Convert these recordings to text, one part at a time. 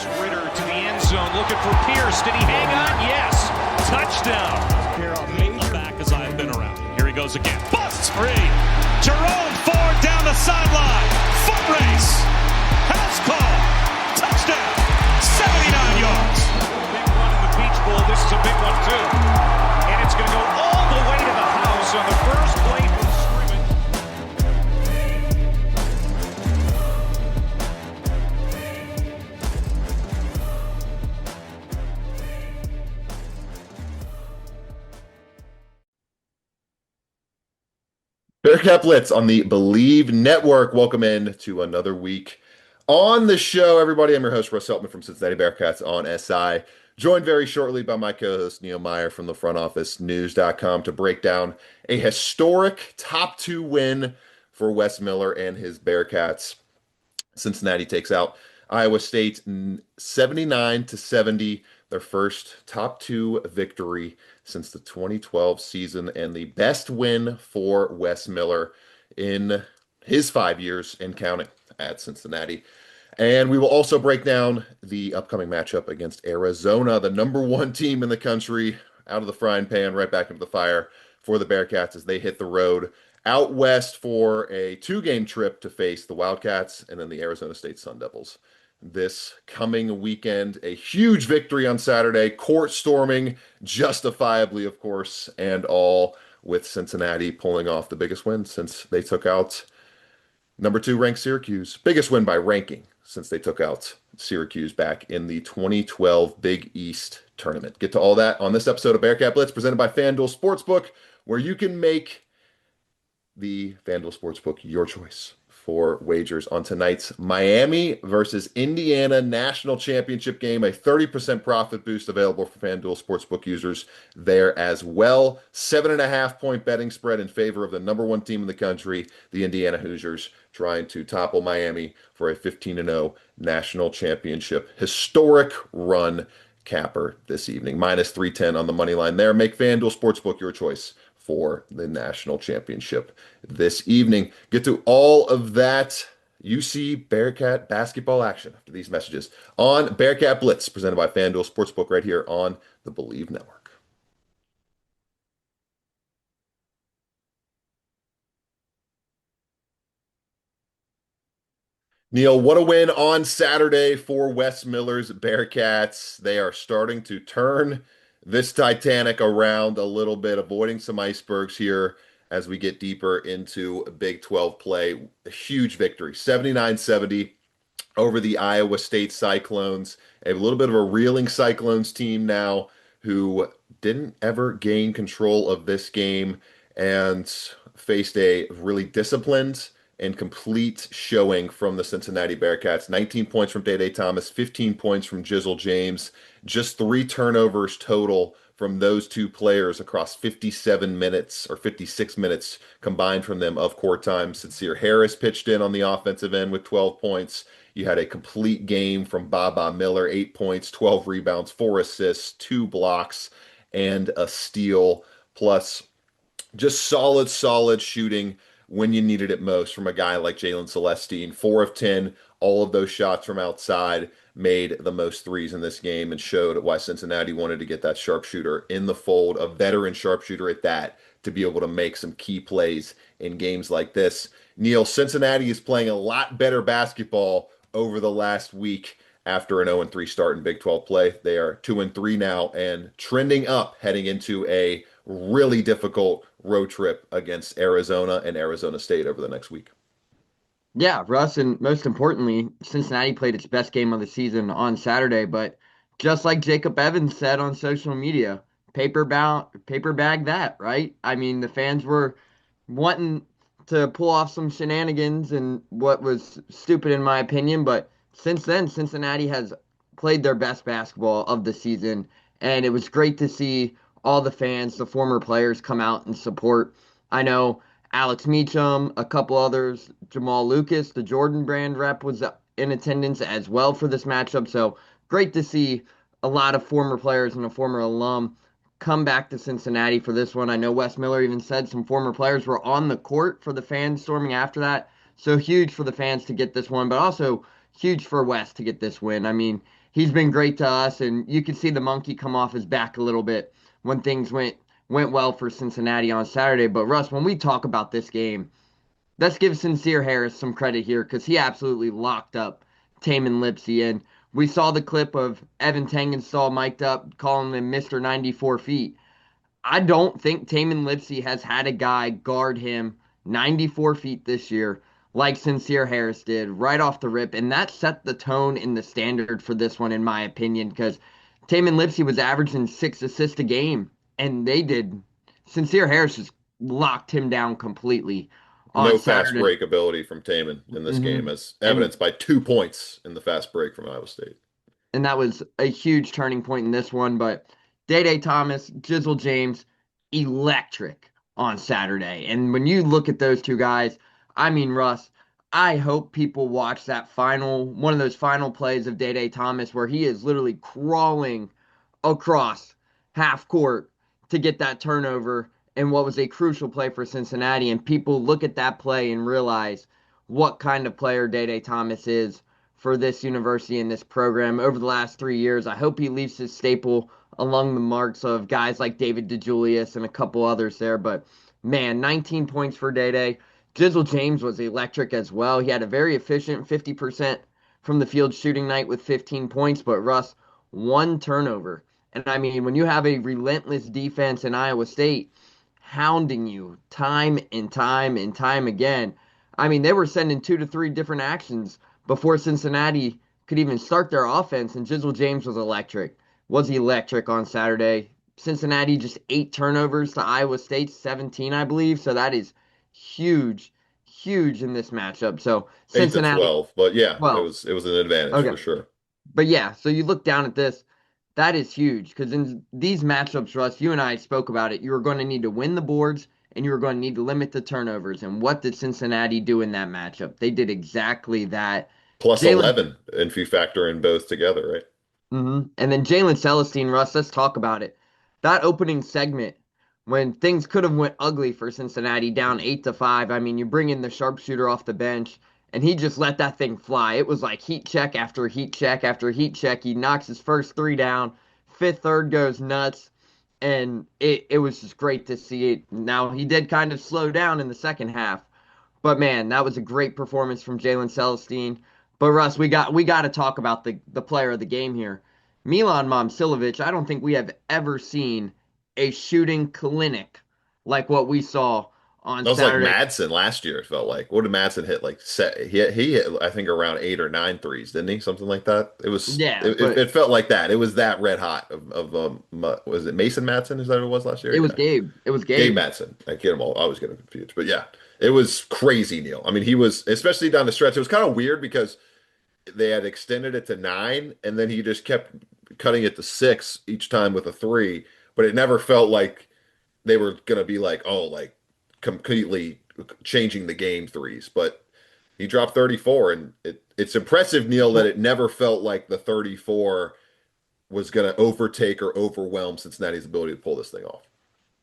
Fakes Ritter to the end zone, looking for Pierce. Did he hang on? Yes. Touchdown. Major back as I've been around. Here he goes again. Busts free. Jerome Ford down the sideline. Foot race. House call. Touchdown. 79 yards. Big one in the Peach Bowl. This is a big one too. And it's going to go all the way to the house on the first play from scrimmage. Bearcat Blitz on the Believe Network. Welcome in to another week on the show, everybody. I'm your host, Russ Heltman from Cincinnati Bearcats on SI. Joined very shortly by my co-host, Neil Meyer from the front office news.com to break down a historic top 2 win for Wes Miller and his Bearcats. Cincinnati takes out Iowa State 79-70, their first top 2 victory since the 2012 season, and the best win for Wes Miller in his 5 years and counting at Cincinnati. And we will also break down the upcoming matchup against Arizona, the number 1 team in the country, out of the frying pan, right back into the fire for the Bearcats as they hit the road out west for a 2-game trip to face the Wildcats and then the Arizona State Sun Devils. This coming weekend, a huge victory on Saturday, court storming, justifiably, of course, and all with Cincinnati pulling off the biggest win since they took out number 2 ranked Syracuse. Biggest win by ranking since they took out Syracuse back in the 2012 Big East tournament. Get to all that on this episode of Bearcat Blitz presented by FanDuel Sportsbook, where you can make the FanDuel Sportsbook your choice for wagers on tonight's Miami versus Indiana National Championship game. A 30% profit boost available for FanDuel Sportsbook users there as well. 7.5-point betting spread in favor of the number 1 team in the country, the Indiana Hoosiers, trying to topple Miami for a 15-0 national championship historic run capper this evening. Minus 310 on the money line there. Make FanDuel Sportsbook your choice for the national championship this evening. Get to all of that UC Bearcat basketball action after these messages on Bearcat Blitz, presented by FanDuel Sportsbook right here on the Believe Network. Neil, what a win on Saturday for Wes Miller's Bearcats. They are starting to turn this Titanic around a little bit, avoiding some icebergs here as we get deeper into Big 12 play. A huge victory, 79-70 over the Iowa State Cyclones. A little bit of a reeling Cyclones team now who didn't ever gain control of this game and faced a really disciplined and complete showing from the Cincinnati Bearcats. 19 points from Day Thomas, 15 points from Jizzle James, just 3 turnovers total from those 2 players across 57 minutes or 56 minutes combined from them of court time. Sincere Harris pitched in on the offensive end with 12 points. You had a complete game from Baba Miller, 8 points, 12 rebounds, 4 assists, 2 blocks, and a steal, plus just solid shooting when you needed it most from a guy like Jalen Celestine. 4 of 10, all of those shots from outside, made the most threes in this game and showed why Cincinnati wanted to get that sharpshooter in the fold, a veteran sharpshooter at that, to be able to make some key plays in games like this. Neil, Cincinnati is playing a lot better basketball over the last week after an 0-3 start in Big 12 play. They are 2-3 now and trending up heading into a really difficult road trip against Arizona and Arizona State over the next week. Yeah, Russ, and most importantly, Cincinnati played its best game of the season on Saturday, but just like Jacob Evans said on social media, paper bag that, right? I mean, the fans were wanting to pull off some shenanigans and what was stupid in my opinion, but since then, Cincinnati has played their best basketball of the season, and it was great to see all the fans, the former players, come out and support. I know Alex Meacham, a couple others, Jamal Lucas, the Jordan Brand rep, was in attendance as well for this matchup. So great to see a lot of former players and a former alum come back to Cincinnati for this one. I know Wes Miller even said some former players were on the court for the fans storming after that. So huge for the fans to get this one, but also huge for Wes to get this win. I mean, he's been great to us, and you could see the monkey come off his back a little bit when things went well for Cincinnati on Saturday. But Russ, when we talk about this game, let's give Sincere Harris some credit here because he absolutely locked up Tamin Lipsey. And we saw the clip of Evan Tangenstall mic'd up calling him Mr. 94 feet. I don't think Tamin Lipsey has had a guy guard him 94 feet this year like Sincere Harris did right off the rip. And that set the tone and the standard for this one, in my opinion, because Tamin Lipsey was averaging 6 assists a game, and they did. Sincere Harris just locked him down completely on No fast Saturday. break ability from Taman in this game, hmm as And evidenced by 2 points in the fast break from Iowa State. and that was a huge turning point in this one. But Day Thomas, Jizzle James, electric on Saturday. And when you look at those two guys, I mean, Russ, I hope people watch that one of those final plays of Day Thomas where he is literally crawling across half court to get that turnover and what was a crucial play for Cincinnati. And people look at that play and realize what kind of player Day Thomas is for this university and this program over the last 3 years. I hope he leaves his staple along the marks of guys like David DeJulius and a couple others there. But man, 19 points for Day. Jizzle James was electric as well. He had a very efficient 50% from the field shooting night with 15 points, but Russ, one turnover. And I mean, when you have a relentless defense in Iowa State hounding you time and time and time again, I mean, they were sending 2 to 3 different actions before Cincinnati could even start their offense, and Jizzle James was electric on Saturday. Cincinnati just 8 turnovers to Iowa State 17, I believe. So that is huge, huge in this matchup. So 8 to Cincinnati, 12, but yeah, it well, was an advantage okay. for sure. But yeah, so you look down at this, that is huge because in these matchups, Russ, you and I spoke about it. You were going to need to win the boards and you were going to need to limit the turnovers. And what did Cincinnati do in that matchup? They did exactly that. Plus Jalen 11 if you factor in both together, right? And then Jalen Celestine, Russ, let's talk about it. That opening segment, when things could have went ugly for Cincinnati, down 8-5. I mean, you bring in the sharpshooter off the bench, and he just let that thing fly. It was like heat check after heat check after heat check. He knocks his first three down. Fifth, third goes nuts, and it was just great to see it. Now he did kind of slow down in the second half, but man, that was a great performance from Jalen Celestine. But Russ, we got to talk about the player of the game here. Milan Momcilovic, I don't think we have ever seen a shooting clinic like what we saw on That was like Saturday. Madsen last year, it felt like. What did Madsen hit? Like he hit I think around 8 or 9 threes, didn't he? Something like that. Yeah, but It felt like that. It was that red hot was it Mason Madsen? Is that what it was last year? it was Yeah. Gabe. It was Gabe Gabe. Madsen. I get them all. I always get them confused. But yeah, it was crazy, Neil. I mean, he was, especially down the stretch. It was kind of weird because they had extended it to 9, and then he just kept cutting it to 6 each time with a three. But it never felt like they were gonna be like, oh, like completely changing the game threes. But he dropped 34, and it's impressive, Neil, that Well, it never felt like the 34 was gonna overtake or overwhelm Cincinnati's ability to pull this thing off.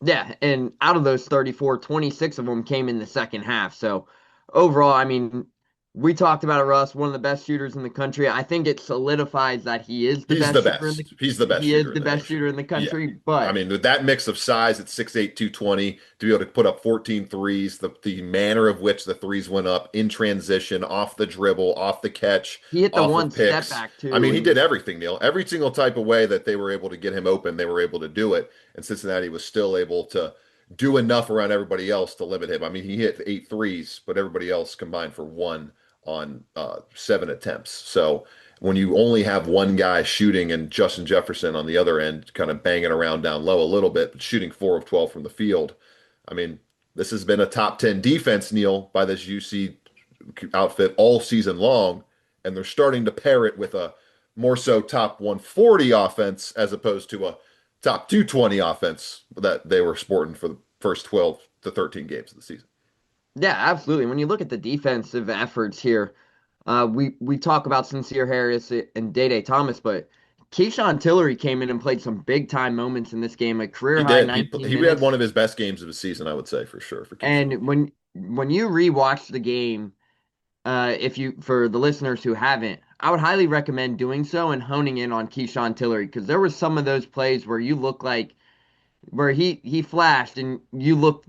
yeah, and out of those 34, 26 of them came in the second half. So overall, I mean, we talked about it, Russ, one of the best shooters in the country. I think it solidifies that he is the He's best the shooter best. He's the best he is shooter in the the best nation. shooter in the Yeah. country. I But mean, with that mix of size at 6'8", 220, to be able to put up 14 threes, the manner of which the threes went up in transition, off the dribble, off the catch, he hit the off one of step picks. back I too, mean, he and did everything, Neil. Every single type of way that they were able to get him open, they were able to do it. And Cincinnati was still able to do enough around everybody else to limit him. I mean, he hit 8 threes, but everybody else combined for one on 7 attempts. So when you only have one guy shooting and Justin Jefferson on the other end, kind of banging around down low a little bit, but shooting 4 of 12 from the field, I mean, this has been a top 10 defense, Neil, by this UC outfit all season long, and they're starting to pair it with a more so top 140 offense as opposed to a top 220 offense that they were sporting for the first 12 to 13 games of the season. yeah, absolutely. When you look at the defensive efforts here, we talk about Sincere Harris and Day Thomas, but Keyshawn Tillery came in and played some big time moments in this game, a career He high did. 19 He had one minutes. of his best games of the season, I would say, for sure, for Keyshawn. And when you rewatch the game, if you for the listeners who haven't, I would highly recommend doing so and honing in on Keyshawn Tillery because there was some of those plays where you look like where he flashed and you look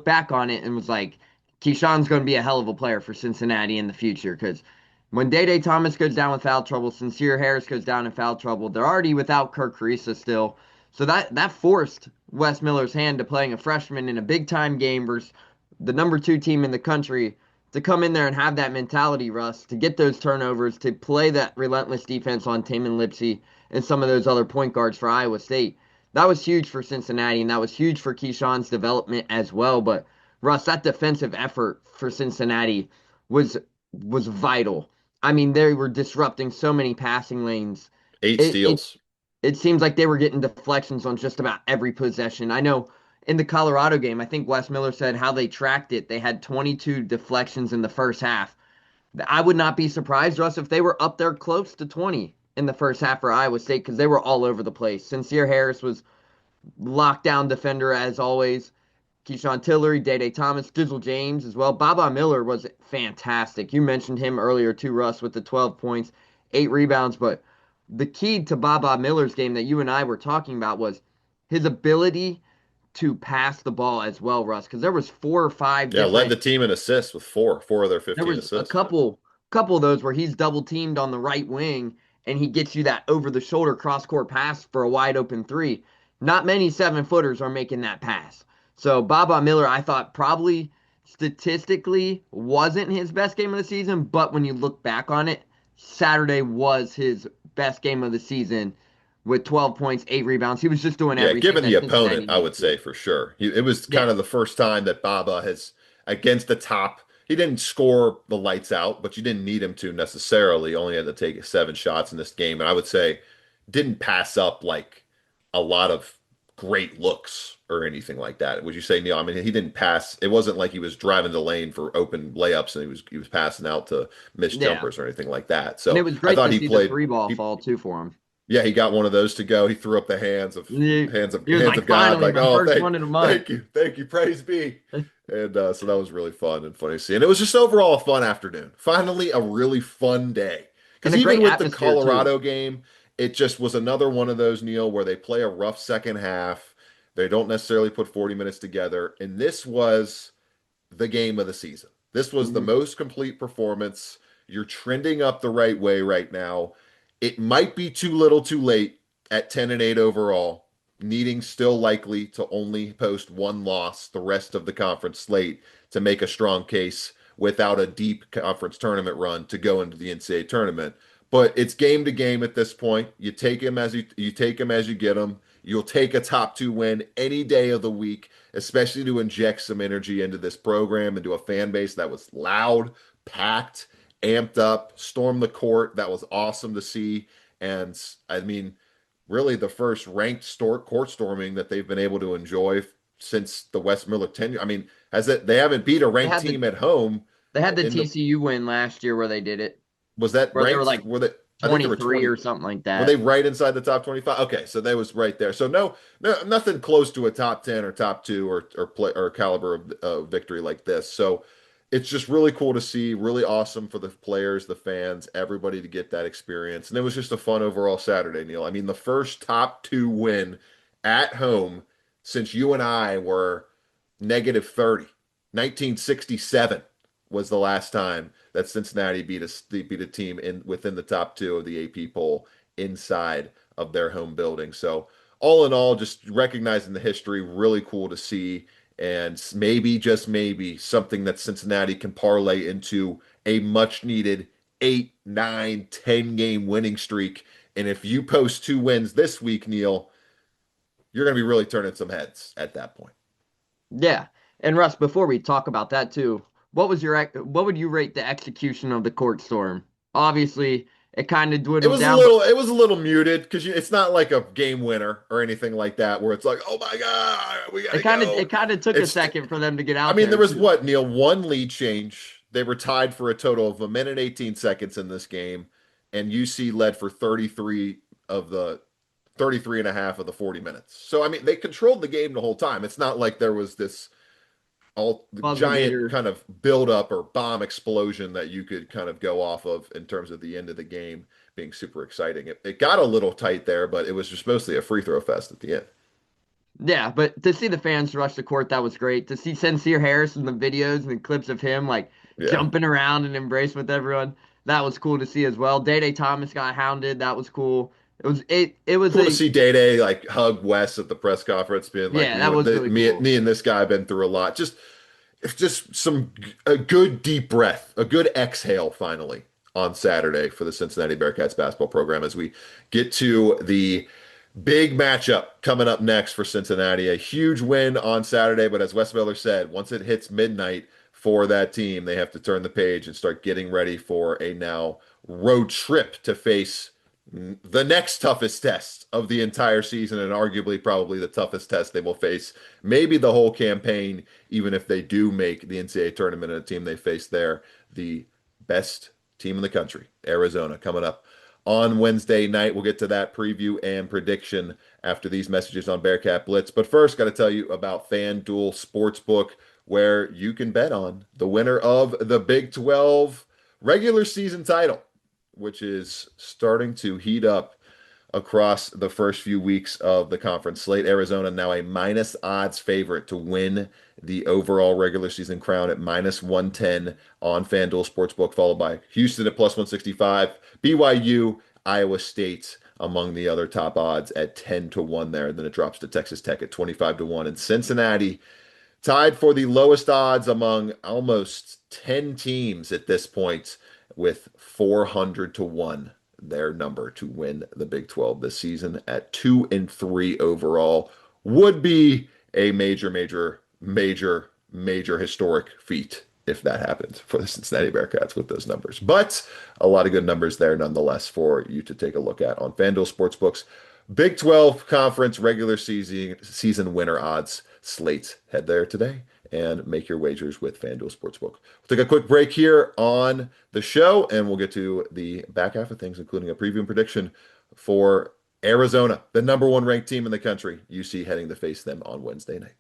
back on it and was like, Keyshawn's going to be a hell of a player for Cincinnati in the future because when Day Thomas goes down with foul trouble, Sincere Harris goes down in foul trouble. They're already without Kirk Carissa still, so that forced Wes Miller's hand to playing a freshman in a big time game versus the number 2 team in the country to come in there and have that mentality, Russ, to get those turnovers, to play that relentless defense on Tamin Lipsey and some of those other point guards for Iowa State. That was huge for Cincinnati, and that was huge for Keyshawn's development as well. But Russ, that defensive effort for Cincinnati was was vital. I mean, they were disrupting so many passing lanes. Eight It it steals. it seems like they were getting deflections on just about every possession. I know in the Colorado game, I think Wes Miller said how they tracked it. They had 22 deflections in the first half. I would not be surprised, Russ, if they were up there close to 20 in the first half for Iowa State because they were all over the place. Sincere Harris was lockdown defender as always. Keyshawn Tillery, Day Thomas, Dizzle James as well. Baba Miller was fantastic. You mentioned him earlier too, Russ, with the 12 points, 8 rebounds. But the key to Baba Miller's game that you and I were talking about was his ability to pass the ball as well, Russ, because there was 4 or 5 Yeah, led different. the team in assists with four of their There 15 was a assists. couple of those where he's double teamed on the right wing and he gets you that over the shoulder cross court pass for a wide open three. Not many 7-footers are making that pass. So Baba Miller, I thought probably statistically wasn't his best game of the season, but when you look back on it, Saturday was his best game of the season with 12 points, 8 rebounds. He was just doing Yeah, everything given the that opponent, Cincinnati I needed would say to. for sure. It was kind Yeah. of the first time that Baba has, against the top, he didn't score the lights out, but you didn't need him to necessarily. Only had to take 7 shots in this game. And I would say didn't pass up like a lot of great looks or anything like that. Would you say, Neil? I mean, he didn't pass. It wasn't like he was driving the lane for open layups and he was passing out to missed Yeah. jumpers or anything like that. And it So was I great thought to he see the played. three ball He fall too for him. Yeah, he got one of those to go. He threw up the hands of He, hands of he was hands like, of God, finally, like, my oh, first one in a month. thank you, praise be. And so that was really fun and funny to see. And it was just overall a fun afternoon. Finally, a really fun day. And Because a even great with the atmosphere, too. Colorado game, it just was another one of those, Neil, where they play a rough second half. They don't necessarily put 40 minutes together. And this was the game of the season. This was the Mhm. most complete performance. You're trending up the right way right now. It might be too little too late at 10-8 overall, needing still likely to only post one loss the rest of the conference slate to make a strong case without a deep conference tournament run to go into the NCAA tournament. But it's game to game at this point. You take him as you take him as you get him. You'll take a top 2 win any day of the week, especially to inject some energy into this program, into a fan base that was loud, packed, amped up, stormed the court. That was awesome to see. And I mean, really the first ranked court storming that they've been able to enjoy since the Wes Miller tenure. I mean, has it? They haven't beat a They ranked had the team at home they had the in the. TCU win last year where they did it, Was that where they were ranked? like Were they? I think they were 23 20. or something like Were they that. right inside the top 25? Okay, so they was right there. So no, nothing close to a top 10 or top 2 or play or caliber of victory like this. So it's just really cool to see, really awesome for the players, the fans, everybody to get that experience. And it was just a fun overall Saturday, Neil. I mean, the first top 2 win at home since you and I were negative 30. 1967 was the last time that Cincinnati beat a team within the top 2 of the AP poll inside of their home building. So all in all, just recognizing the history, really cool to see, and maybe just maybe something that Cincinnati can parlay into a much needed 8, 9, 10 game winning streak. And if you post 2 wins this week, Neil, you're going to be really turning some heads at that point. Yeah. And Russ, before we talk about that too, what would you rate the execution of the court storm? Obviously, it kind of It dwindled was a down, but little, it was a little muted because it's not like a game winner or anything like that where it's like, oh my God, we gotta go. it kind of took a It's, second for them to get I out mean, there there was too. what, Neil, one lead change. They were tied for a total of 1 minute 18 seconds in this game, and UC led for 33 and a half of the 40 minutes. So I mean, they controlled the game the whole time. It's not like there was this all the buzzer giant beater. kind of build up or bomb explosion that you could kind of go off of in terms of the end of the game being super exciting. It got a little tight there, but it was just mostly a free throw fest at the end. Yeah, but to see the fans rush the court, that was great. To see Sincere Harris in the videos and the clips of him like Yeah. jumping around and embrace with everyone, that was cool to see as well. Day Day Thomas got hounded, that was cool. It was Cool to a see Day Day like hug Wes at the press conference, being like, yeah, that was really cool. me and this guy have been through a lot. Just some a good deep breath, a good exhale finally on Saturday for the Cincinnati Bearcats basketball program as we get to the big matchup coming up next for Cincinnati. A huge win on Saturday, but as Wes Miller said, once it hits midnight for that team, they have to turn the page and start getting ready for a now road trip to face the next toughest test of the entire season, and arguably probably the toughest test they will face maybe the whole campaign, even if they do make the NCAA tournament and a team they face there, the best team in the country, Arizona, coming up on Wednesday night. We'll get to that preview and prediction after these messages on Bearcat Blitz. But first, got to tell you about FanDuel Sportsbook, where you can bet on the winner of the Big 12 regular season title, which is starting to heat up across the first few weeks of the conference slate. Arizona now a minus odds favorite to win the overall regular season crown at minus 110 on FanDuel Sportsbook, followed by Houston at plus 165, BYU, Iowa State among the other top odds at 10 to 1 there. Then it drops to Texas Tech at 25 to 1. And Cincinnati tied for the lowest odds among almost 10 teams at this point with 400 to 1 their number to win the Big 12 this season at 2-3 overall. Would be a major historic feat if that happens for the Cincinnati Bearcats with those numbers. But a lot of good numbers there nonetheless for you to take a look at on FanDuel Sportsbook's Big 12 Conference regular season winner odds slate. Head there today and make your wagers with FanDuel Sportsbook. We'll take a quick break here on the show, and we'll get to the back half of things, including a preview and prediction for Arizona, the number one ranked team in the country. UC heading to face them on Wednesday night.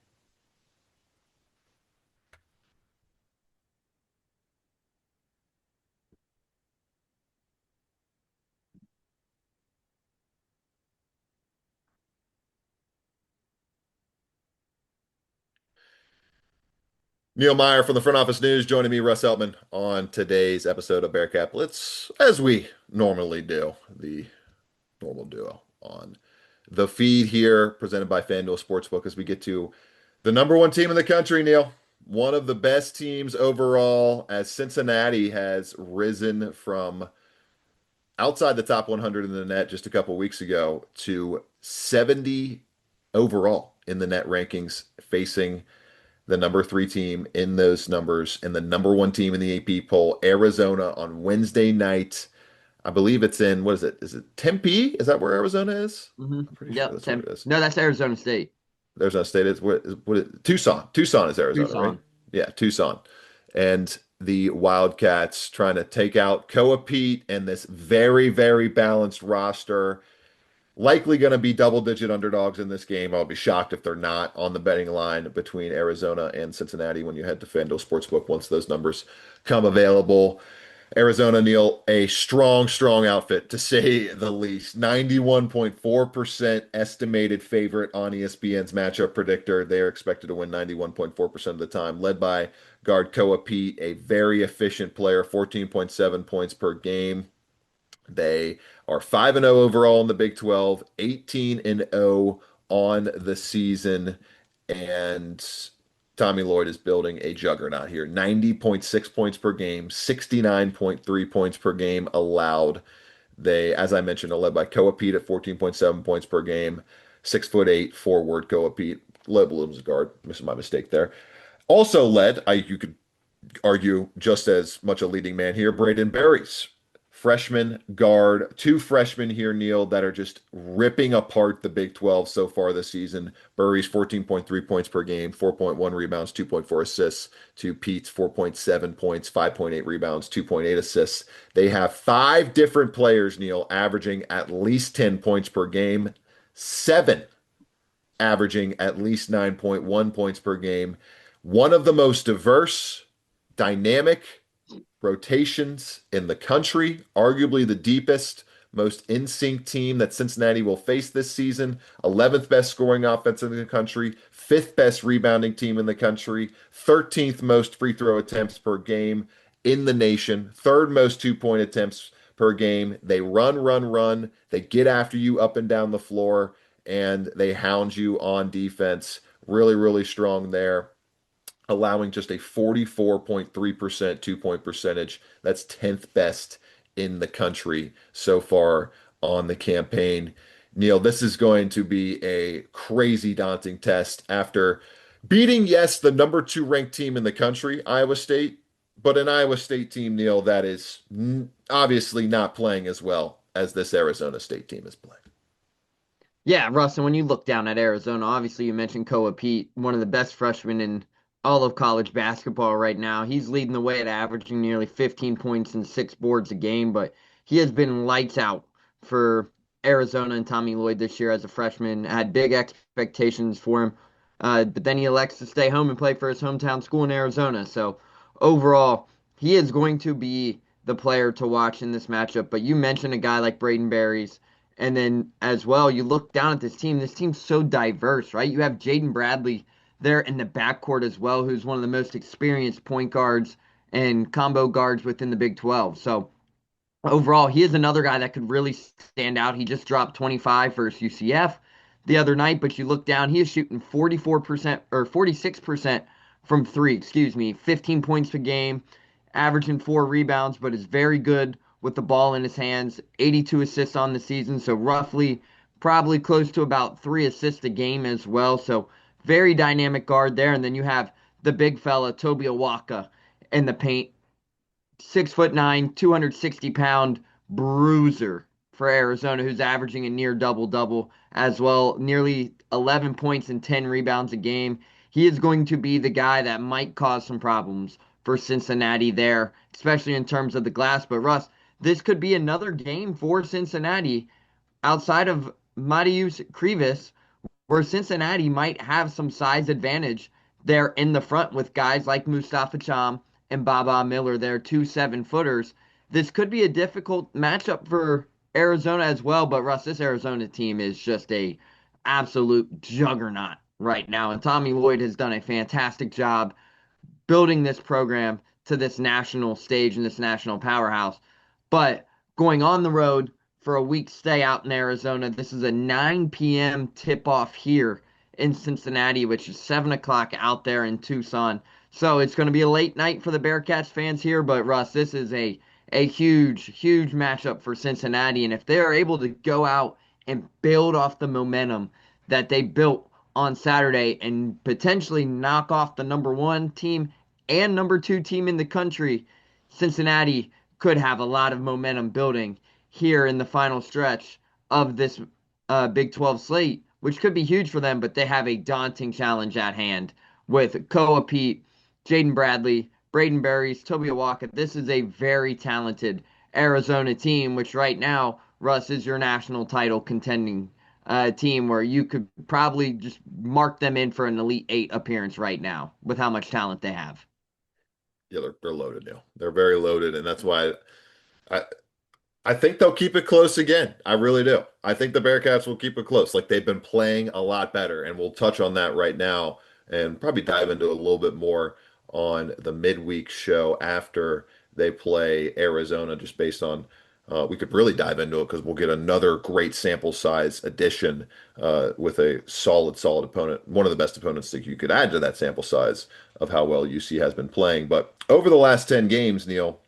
Neil Meyer from the Front Office News joining me, Russ Eltman, on today's episode of Bearcat Blitz, as we normally do, the normal duo on the feed here, presented by FanDuel Sportsbook, as we get to the number one team in the country, Neil. One of the best teams overall, as Cincinnati has risen from outside the top 100 in the net just a couple weeks ago to 70 overall in the net rankings, facing the number three team in those numbers and the number one team in the AP poll, Arizona, on Wednesday night. I believe it's in, what is it? Is it Tempe? Is that where Arizona is? Hmm. I'm pretty sure Yep. that's what it is. No, that's Arizona State. Arizona State is Tucson. Tucson is Arizona, right? Tucson. Yeah, Tucson. And the Wildcats trying to take out Koa Pete and this very balanced roster. Likely going to be double-digit underdogs in this game. I'll be shocked if they're not on the betting line between Arizona and Cincinnati when you head to FanDuel Sportsbook once those numbers come available. Arizona, Neil, a strong outfit to say the least. 91.4% estimated favorite on ESPN's matchup predictor. They are expected to win 91.4% of the time, led by guard Koa Pete, a very efficient player, 14.7 points per game. They are 5-0 overall in the Big 12, 18-0 on the season, and Tommy Lloyd is building a juggernaut here. 90.6 points per game, 69.3 points per game allowed. They, as I mentioned, are led by Koa Pete at 14.7 points per game, 6'8" forward Koa Pete. Led Bloom's guard, missing my mistake there. Also led, you could argue just as much a leading man here, Braden Berries, freshman guard, two freshmen here, Neil, that are just ripping apart the Big 12 so far this season. Burry's 14.3 points per game, 4.1 rebounds, 2.4 assists, to Pete's 4.7 points, 5.8 rebounds, 2.8 assists. They have five different players, Neil, averaging at least 10 points per game, seven averaging at least 9.1 points per game. One of the most diverse, dynamic rotations in the country, arguably the deepest, most in sync team that Cincinnati will face this season. 11th best scoring offense in the country, 5th best rebounding team in the country, 13th most free throw attempts per game in the nation, 3rd most 2-point attempts per game. They run, run, run. They get after you up and down the floor, and they hound you on defense. Really, really strong there, allowing just a 44.3% 2-point percentage. That's 10th best in the country so far on the campaign. Neil, this is going to be a crazy daunting test after beating, yes, the number 2 ranked team in the country, Iowa State, but an Iowa State team, Neil, that is obviously not playing as well as this Arizona State team is playing. Yeah, Russ, and when you look down at Arizona, obviously you mentioned Koa Pete, one of the best freshmen in all of college basketball right now. He's leading the way at averaging nearly 15 points and 6 boards a game, but he has been lights out for Arizona and Tommy Lloyd this year as a freshman. Had big expectations for him, but then he elects to stay home and play for his hometown school in Arizona. So overall, he is going to be the player to watch in this matchup. But you mentioned a guy like Braden Berries. And then as well, you look down at this team. This team's so diverse, right? You have Jaden Bradley there in the backcourt as well, who's one of the most experienced point guards and combo guards within the Big 12. So overall, he is another guy that could really stand out. He just dropped 25 versus UCF the other night, but you look down, he is shooting 44% or 46% from three, 15 points per game, averaging 4 rebounds, but is very good with the ball in his hands, 82 assists on the season, so roughly probably close to about 3 assists a game as well. So very dynamic guard there. And then you have the big fella, Toby Awaka, in the paint. 6'9", 260-pound bruiser for Arizona, who's averaging a near double-double as well, nearly 11 points and 10 rebounds a game. He is going to be the guy that might cause some problems for Cincinnati there, especially in terms of the glass. But Russ, this could be another game for Cincinnati outside of Marius Krivas, where Cincinnati might have some size advantage there in the front with guys like Mustafa Cham and Baba Miller, their 2 7-footers. This could be a difficult matchup for Arizona as well, but Russ, this Arizona team is just a absolute juggernaut right now, and Tommy Lloyd has done a fantastic job building this program to this national stage and this national powerhouse. But going on the road for a week stay out in Arizona, this is a 9 p.m. tip-off here in Cincinnati, which is 7 o'clock out there in Tucson. So it's going to be a late night for the Bearcats fans here, but Russ, this is a huge, huge matchup for Cincinnati. And if they are able to go out and build off the momentum that they built on Saturday and potentially knock off the number 1 team and number 2 team in the country, Cincinnati could have a lot of momentum building here in the final stretch of this Big 12 slate, which could be huge for them, but they have a daunting challenge at hand with Koa Pete, Jaden Bradley, Braden Berries, Toby Awaka. This is a very talented Arizona team, which right now, Russ, is your national title contending team where you could probably just mark them in for an Elite 8 appearance right now with how much talent they have. Yeah, they're loaded now. They're very loaded, and that's why I I think they'll keep it close again. I really do. I think the Bearcats will keep it close. Like they've been playing a lot better, and we'll touch on that right now and probably dive into a little bit more on the midweek show after they play Arizona, just based on we could really dive into it because we'll get another great sample size addition with a solid opponent, one of the best opponents that you could add to that sample size of how well UC has been playing. But over the last 10 games, Neil,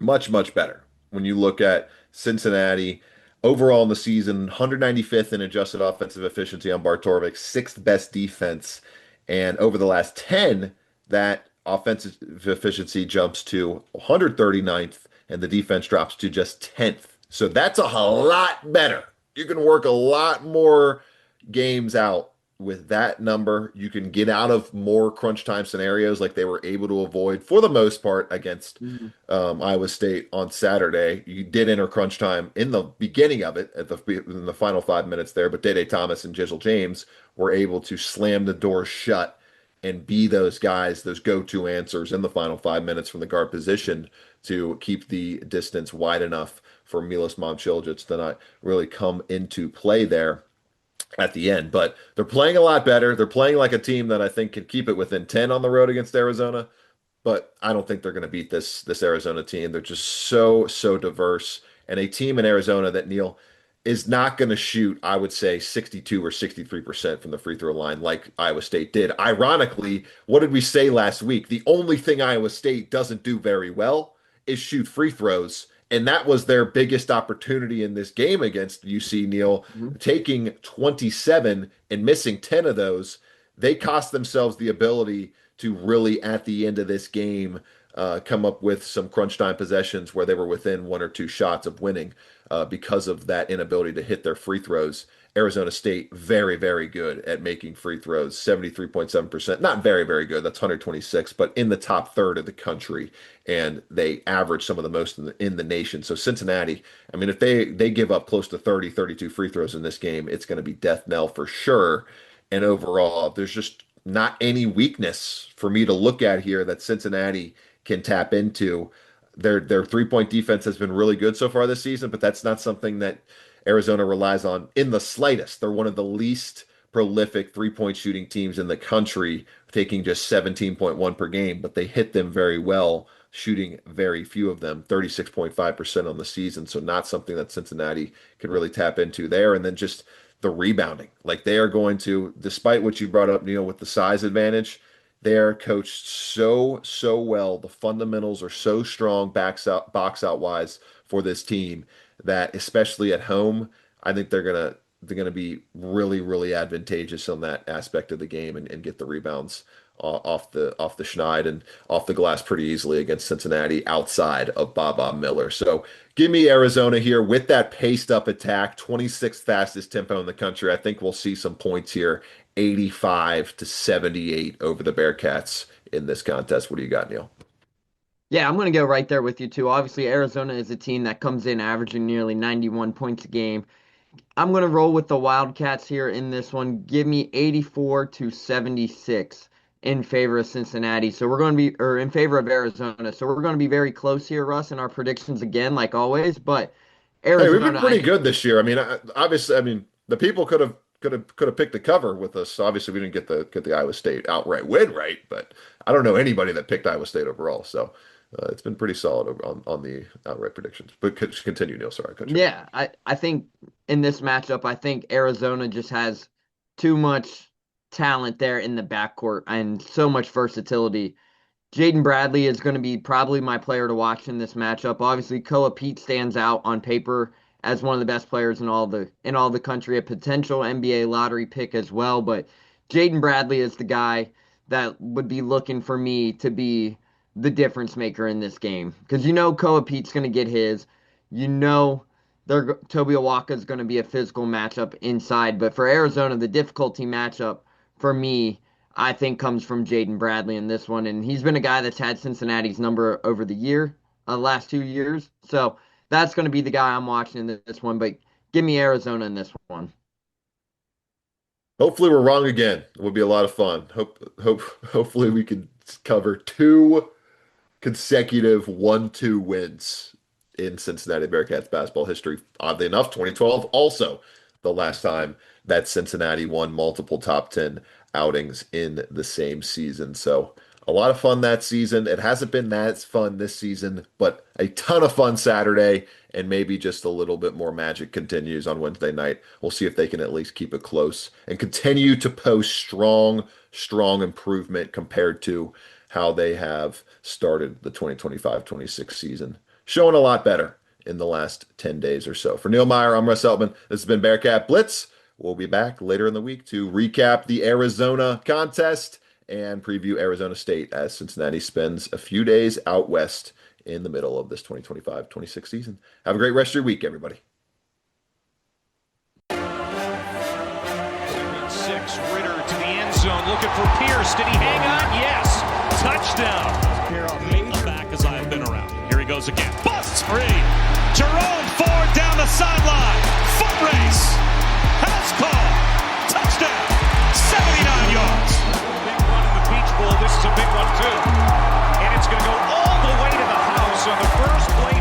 much better. When you look at Cincinnati overall in the season, 195th in adjusted offensive efficiency on Bartorovic, sixth best defense. And over the last 10, that offensive efficiency jumps to 139th and the defense drops to just 10th. So that's a lot better. You can work a lot more games out with that number. You can get out of more crunch time scenarios like they were able to avoid for the most part against Iowa State on Saturday. You did enter crunch time in the beginning of it in the final 5 minutes there, but Dede Thomas and Jizzle James were able to slam the door shut and be those guys, those go-to answers in the final 5 minutes from the guard position to keep the distance wide enough for Milos Momcilovic to not really come into play there at the end. But they're playing a lot better. They're playing like a team that I think can keep it within 10 on the road against Arizona. But I don't think they're going to beat this Arizona team. They're just so diverse, and a team in Arizona that, Neil, is not going to shoot, I would say, 62 or 63% from the free throw line like Iowa State did. Ironically, what did we say last week? The only thing Iowa State doesn't do very well is shoot free throws. And that was their biggest opportunity in this game against UC, Neil, taking 27 and missing 10 of those. They cost themselves the ability to really, at the end of this game, come up with some crunch time possessions where they were within one or two shots of winning because of that inability to hit their free throws. Arizona State, very, very good at making free throws, 73.7%. Not very, very good. That's 126, but in the top third of the country. And they average some of the most in the nation. So Cincinnati, I mean, if they give up close to 30, 32 free throws in this game, it's going to be death knell for sure. And overall, there's just not any weakness for me to look at here that Cincinnati can tap into. Their three-point defense has been really good so far this season, but that's not something that Arizona relies on in the slightest. They're one of the least prolific three-point shooting teams in the country, taking just 17.1 per game, but they hit them very well, shooting very few of them, 36.5% on the season. So not something that Cincinnati can really tap into there. And then just the rebounding. Like, they are going to, despite what you brought up, Neil, with the size advantage, they are coached so well. The fundamentals are so strong box out wise for this team that, especially at home, I think they're gonna be really advantageous on that aspect of the game and get the rebounds off the schneid and off the glass pretty easily against Cincinnati outside of Baba Miller. So give me Arizona here with that paced up attack, 26th fastest tempo in the country. I think we'll see some points here, 85-78 over the Bearcats in this contest. What do you got, Neil? Yeah, I'm going to go right there with you too. Obviously, Arizona is a team that comes in averaging nearly 91 points a game. I'm going to roll with the Wildcats here in this one. Give me 84-76 in favor of Cincinnati. So we're going to be, or in favor of Arizona. So we're going to be very close here, Russ, in our predictions again, like always. But Arizona, hey, we've been pretty good this year. I mean, obviously, the people could have picked the cover with us. Obviously, we didn't get the Iowa State outright win, right? But I don't know anybody that picked Iowa State overall. So it's been pretty solid on the outright predictions. But continue, Neil. Sorry, yeah, I think in this matchup, I think Arizona just has too much talent there in the backcourt and so much versatility. Jaden Bradley is going to be probably my player to watch in this matchup. Obviously, Koa Pete stands out on paper as one of the best players in all the country, a potential NBA lottery pick as well. But Jaden Bradley is the guy that would be looking for me to be the difference maker in this game. Because Koa Pete's going to get his. Toby Awaka is going to be a physical matchup inside. But for Arizona, the difficulty matchup for me, I think, comes from Jaden Bradley in this one. And he's been a guy that's had Cincinnati's number over the last 2 years. So that's going to be the guy I'm watching in this one. But give me Arizona in this one. Hopefully we're wrong again. It would be a lot of fun. Hopefully we can cover 2 consecutive 1-2 wins in Cincinnati Bearcats basketball history. Oddly enough, 2012 also the last time that Cincinnati won multiple top 10 outings in the same season. So a lot of fun that season. It hasn't been that fun this season, but a ton of fun Saturday, and maybe just a little bit more magic continues on Wednesday night. We'll see if they can at least keep it close and continue to post strong improvement compared to how they have started the 2025-26 season. Showing a lot better in the last 10 days or so. For Neil Meyer, I'm Russ Eltman. This has been Bearcat Blitz. We'll be back later in the week to recap the Arizona contest and preview Arizona State as Cincinnati spends a few days out west in the middle of this 2025-26 season. Have a great rest of your week, everybody. 6, Ritter to the end zone, looking for Pierce. Did he hang on? Yes. Touchdown. Back as I've been around. Here he goes again. Busts free. Jerome Ford down the sideline. Foot race. House call. Touchdown. 79 yards. Big run in the School. This is a big one, too. And it's going to go all the way to the house on the first play